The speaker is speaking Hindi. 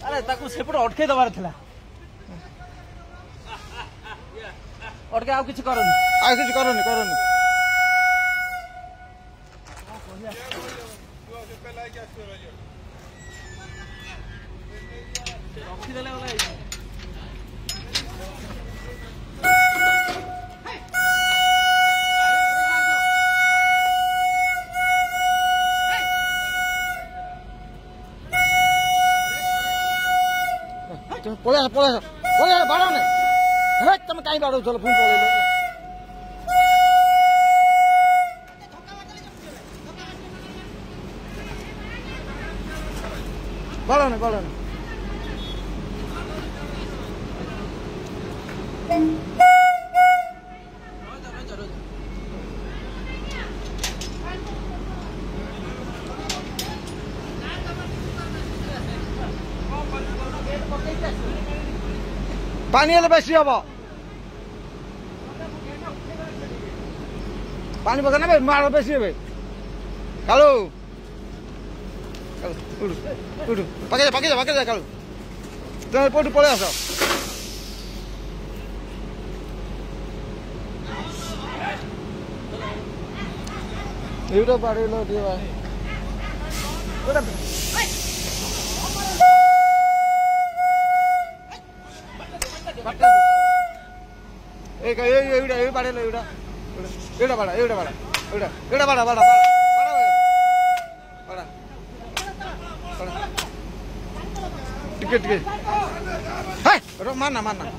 अरे ताकू सेपटे अटके दबार थिला अटके आउ किछि करनी पळा बाड़ा ने तुम कहीं बाड़ो चलो पुणी पळेल बाड़ा ने पानी हेल्ले बेसी हम पानी बगैर ना माड़ बेसी हे कालू उठू पके जा कालू तुम एपटू पलि आस एटा बाड़ेल मारना बड़ा